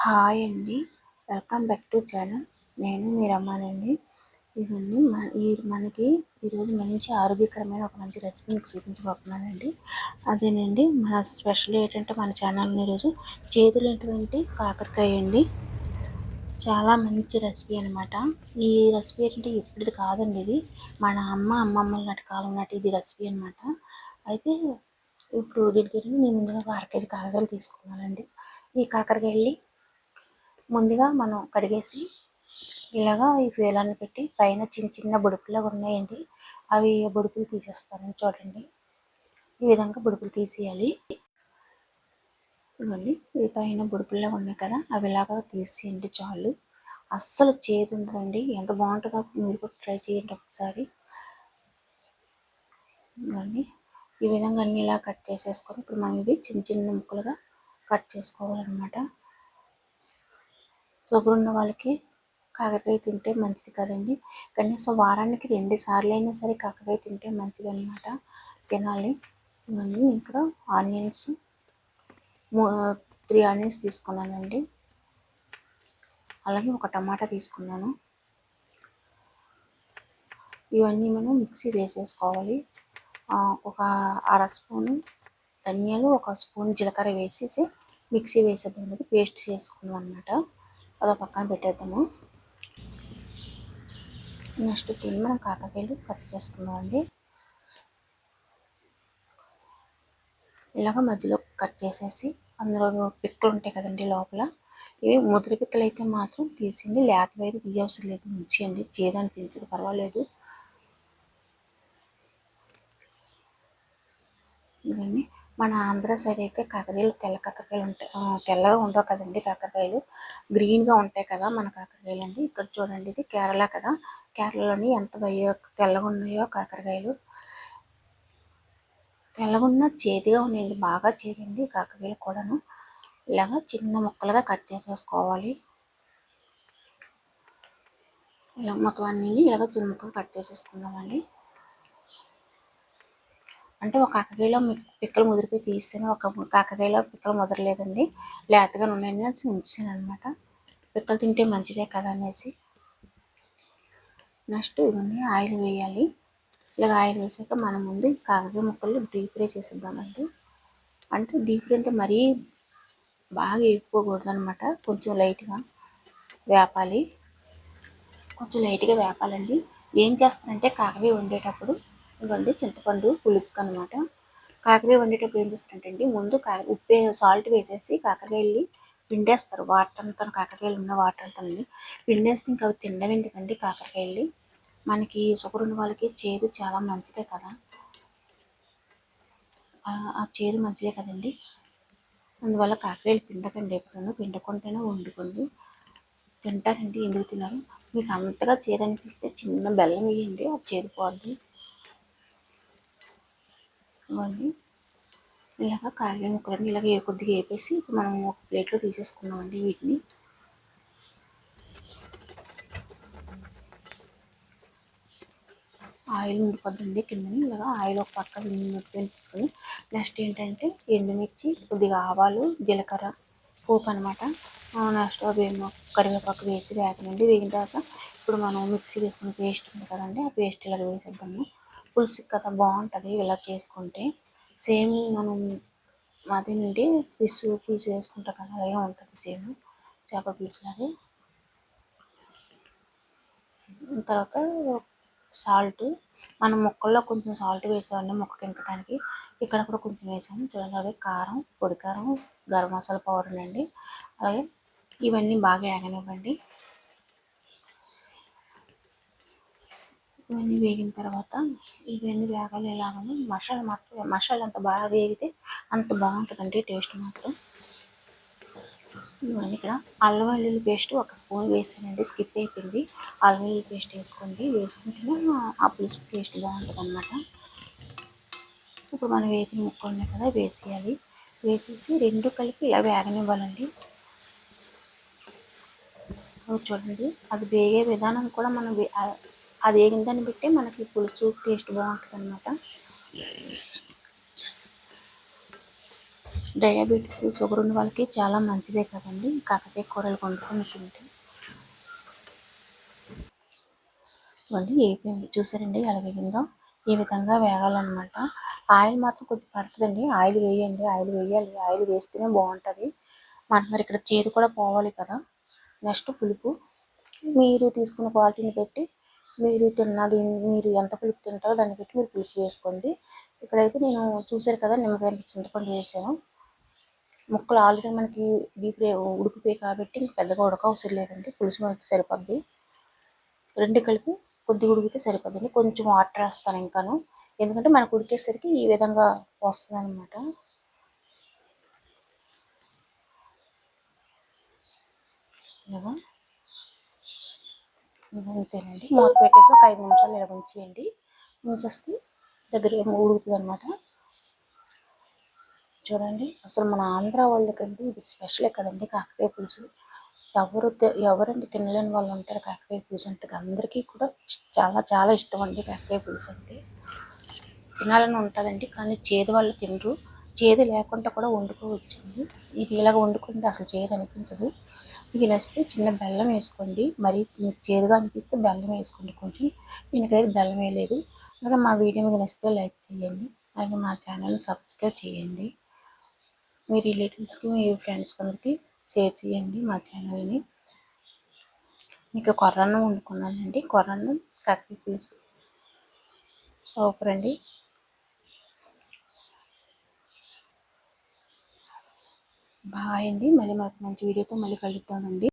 Hi అండి. Welcome back to channel. నేను మీ రమ్మానండి. ఇవన్నీ మనకి ఈరోజు మంచి ఆరోగ్యకరమైన ఒక మంచి రెసిపీ మీకు చూపించబోతున్నానండి. అదేనండి మన స్పెషల్ ఏంటంటే మన ఛానల్ని ఈరోజు చేతులైనటువంటి కాకరకాయ అండి. చాలా మంచి రెసిపీ అనమాట. ఈ రెసిపీ ఏంటంటే ఇప్పటిది కాదండి, ఇది మన అమ్మమ్మల నాటి కాలం నాటి ఇది రెసిపీ అనమాట. అయితే ఇప్పుడు దీనికి నేను ముందుగా ఒక 1/2 కేజీ కాకరకాయలు తీసుకున్నానండి. ఈ కాకరకాయల్ని ముందుగా మనం కడిగేసి ఇలాగా ఈ వేలాన్ని పెట్టి పైన చిన్న చిన్న బుడుపులాగా ఉన్నాయండి, అవి బుడుపులు తీసేస్తానని చూడండి. ఈ విధంగా బుడుపులు తీసేయాలి. ఇవ్వండి, ఈ పైన బుడుపుల్లాగా ఉన్నాయి కదా, అవి ఇలాగా తీసేయండి చాలు. అస్సలు చేదు ఉండదండి, ఎంత బాగుంటుందో మీరు కూడా ట్రై చేయండి ఒకసారి. ఇవ్వండి, ఈ విధంగా అన్ని ఇలా కట్ చేసేసుకొని ఇప్పుడు మనం ఇవి చిన్న చిన్న ముక్కలుగా కట్ చేసుకోవాలన్నమాట. షుగర్ ఉన్న వాళ్ళకి కాకరకాయ తింటే మంచిది కదండి. కనీసం వారానికి 2 సార్లు అయినా సరే కాకరకాయ తింటే మంచిది అనమాట, తినాలి. ఇవన్నీ ఇక్కడ ఆనియన్స్ 3 ఆనియన్స్ తీసుకున్నానండి, అలాగే ఒక టమాటా తీసుకున్నాను. ఇవన్నీ మనం మిక్సీ వేసేసుకోవాలి. ఒక 1/2 స్పూను ధనియాలు, 1 స్పూన్ జీలకర్ర వేసేసి మిక్సీ వేసేద్దాం, పేస్ట్ చేసుకున్నాం అనమాట. అదో పక్కన పెట్టేద్దాము. నెక్స్ట్ ఇప్పుడు మనం కాకరకాయలు కట్ చేసుకున్నామండి. ఇలాగ మధ్యలో కట్ చేసేసి అందులో పిక్కలు ఉంటాయి కదండి లోపల, ఇవి ముదిరి పిక్కలు అయితే మాత్రం తీసేయండి, లేతవి అయితే తీయవసరం లేదు, ఉంచేయండి, చేదు అనిపించదు, పర్వాలేదు. ఇదండి, మన ఆంధ్ర సైడ్ అయితే కాకరకాయలు తెల్ల కాకరకాయలు ఉంటాయి, తెల్లగా ఉండవు కదండి కాకరకాయలు, గ్రీన్గా ఉంటాయి కదా మన కాకరకాయలు అండి. ఇక్కడ చూడండి, ఇది కేరళ కదా, కేరళలోని ఎంత తెల్లగా ఉన్నాయో కాకరకాయలు. తెల్లగా ఉన్న చేదుగా ఉన్నాయండి, బాగా చేదండి కాకరకాయలు కూడాను. ఇలాగా చిన్న ముక్కలుగా కట్ చేసేసుకోవాలి. ఇలా మొత్తం అన్నీ ఇలాగ చిన్న ముక్కలు కట్ చేసేసుకుందామండి. అంటే ఒక కాకరకాయలో పిక్కలు ముదిరిపోయి తీసాను, ఒక కాకరకాయలో పిక్కలు ముదరలేదండి, లేతగా ఉన్నాయని ఉంచాను అనమాట. పిక్కలు తింటే మంచిదే కదా అనేసి. నెక్స్ట్ ఇవన్నీ ఆయిల్ వేయాలి. ఇలాగ ఆయిల్ వేసాక మనం ముందు కాకరకాయ ముక్కలు డీప్ ఫ్రై చేసేద్దామండి. అంటే డీప్ ఫ్రై అంటే మరీ బాగా వేపుకోకూడదు అనమాట, కొంచెం లైట్గా వేపాలి, కొంచెం లైట్గా వేపాలండి. ఏం చేస్తారంటే కాకరకాయ వండేటప్పుడు ఇవ్వండి, చింతపండు పులుపు అనమాట. కాకరకాయ వండేటప్పుడు ఏం చేస్తారంటే ముందు ఉప్పు సాల్ట్ వేసేసి కాకరకాయల్ని పిండేస్తారు, వాటర్ అంతా, కాకరకాయలు ఉన్న వాటర్ అంతా పిండేస్తే ఇంకా అవి తినడం ఎందుకండి కాకరకాయల్ని. మనకి షుగర్ ఉన్న వాళ్ళకి చేదు చాలా మంచిదే కదా, ఆ చేదు మంచిదే కదండి. అందువల్ల కాకరకాయలు పిండకండి, ఎప్పుడన్నా పిండకుంటేనే వండుకోండి, తింటారండి, ఎందుకు తిన్నారు. మీకు అంతగా చేదు అనిపిస్తే చిన్న బెల్లం వేయండి, అది చేదు పోద్ది. ఇవ్వండి, ఇలాగ కాకరకాయ ముక్కలన్నీ ఇలాగ కొద్దిగా వేపేసి ఇప్పుడు మనం ఒక ప్లేట్లో తీసేసుకున్నామండి. వీటిని ఆయిల్ ఉండిపోద్దండి కిందని, ఇలాగ ఆయిల్ ఒక పక్క వేయించుకొని నెక్స్ట్ ఏంటంటే ఎండుమిర్చి, కొద్దిగా ఆవాలు, జీలకర్ర పోపు అనమాట. నెక్స్ట్ కరివేపాకు వేసి వేగనండి. వేగిన తర్వాత ఇప్పుడు మనం మిక్సీ వేసుకున్న పేస్ట్ ఉంది కదండి, ఆ పేస్ట్ ఇలా వేసేద్దాము. పులుసు కదా బాగుంటుంది ఇలా చేసుకుంటే, సేమ్ మనం అదేనండి పులుసు వేసుకుంటాం కదా, అలాగే ఉంటుంది సేమ్ చేపల పులుసు లాగే. తర్వాత సాల్ట్, మనం ముక్కల్లో కొంచెం సాల్ట్ వేసామండి ముక్కకి ఇంకడానికి, ఇక్కడ కూడా కొంచెం వేసాము చూడండి. అలాగే కారం, పొడి కారం, గరం మసాలా పౌడర్ అండి. అలాగే ఇవన్నీ బాగా వేగనివ్వండి. ఇవన్నీ వేగిన తర్వాత ఇవన్నీ వేగాలి. ఎలాగని మసాలా అంత బాగా వేగితే అంత బాగుంటుందండి టేస్ట్ మాత్రం. ఇవన్నీ ఇక్కడ అల్లం వెల్లుల్లి పేస్ట్ 1 స్పూన్ వేసానండి, స్కిప్ అయిపోయింది. అల్లం వెల్లుల్లి పేస్ట్ వేసుకోండి, వేసుకుంటేనే ఆ పులుసు టేస్ట్ బాగుంటుంది అనమాట. ఇప్పుడు మనం వేపిన ముక్కలు ఉన్నాయి కదా వేసేయాలి, వేసేసి రెండు కలిపి ఇలా వేగనివ్వాలండి. చూడండి, అది వేగే విధానం కూడా మనం అది వేగిన దాన్ని బట్టి మనకి పులుసు టేస్ట్ బాగుంటుంది అనమాట. డయాబెటీస్ షుగర్ ఉన్న వాళ్ళకి చాలా మంచిదే కదండి కాకరకాయ కూరలు వండుకొని తింటే. ఇవన్నీ వేగిపోయింది చూసారండి ఎలా వేగిందో. ఈ విధంగా వేగాలన్నమాట. ఆయిల్ మాత్రం కొద్దిగా పడుతుందండి. ఆయిల్ వేయండి, ఆయిల్ వేయాలి, ఆయిల్ వేస్తేనే బాగుంటుంది. మరి ఇక్కడ చేదు కూడా పోవాలి కదా. నెక్స్ట్ పులుపు మీరు తీసుకున్న క్వాలిటీని బట్టి మీరు ఎంత పులుపు తింటారో దాన్ని బట్టి మీరు పులుపు వేసుకోండి. ఇక్కడైతే నేను చూసారు కదా నిమ్మకాయ చింతపండు వేసాను. ముక్కలు ఆల్రెడీ మనకి డీప్ ఉడికిపోయి కాబట్టి ఇంక పెద్దగా ఉడకవసరం లేదండి. పులుసు మనకి సరిపోద్ది. రెండు కలిపి కొద్దిగా ఉడికితే సరిపోద్దండి. కొంచెం వాటర్ వేస్తాను ఇంకాను, ఎందుకంటే మనకు ఉడికేసరికి ఈ విధంగా వస్తుంది అనమాట. ఇలాగా అంతేనండి. మూత పెట్టేసి ఒక 5 నిమిషాలు ఇలా ఉంచేయండి. ఉంచేస్తే దగ్గర ఉడుకుతుంది అనమాట. చూడండి అసలు మన ఆంధ్ర వాళ్ళకండి ఇది స్పెషలే కదండి కాకరకాయ పులుసు. ఎవరండి తినలేని వాళ్ళు ఉంటారు కాకరకాయ పులుసు అంటే. అందరికీ కూడా చాలా చాలా ఇష్టం అండి కాకరకాయ పులుసు అంటే. తినాలని ఉంటుందండి కానీ చేదు వాళ్ళు తినరు. చేదు లేకుండా కూడా వండుకోవచ్చండి. ఇది ఇలాగ వండుకుంటే అసలు చేదు అనిపించదు. మీకు నచ్చితే చిన్న బెల్లం వేసుకోండి. మరి మీకు చేదుగా అనిపిస్తే బెల్లం వేసుకోండి కొంచెం. నేను ఇక్కడైతే బెల్లం వేయలేదు. అలాగే మా వీడియో మీకు నచ్చితే లైక్ చేయండి. అలాగే మా ఛానల్ని సబ్స్క్రైబ్ చేయండి. మీ రిలేటివ్స్కి మీ ఫ్రెండ్స్కి అందరికీ షేర్ చేయండి మా ఛానల్ని. మీకు కొర్రన్నం వండుకున్నానండి. కొర్రన్నం కాకరకాయ పులుసు సూపర్ అండి. బాయ్ అండి. మళ్ళీ మనకు మంచి వీడియోతో మళ్ళీ కలుద్దామండి.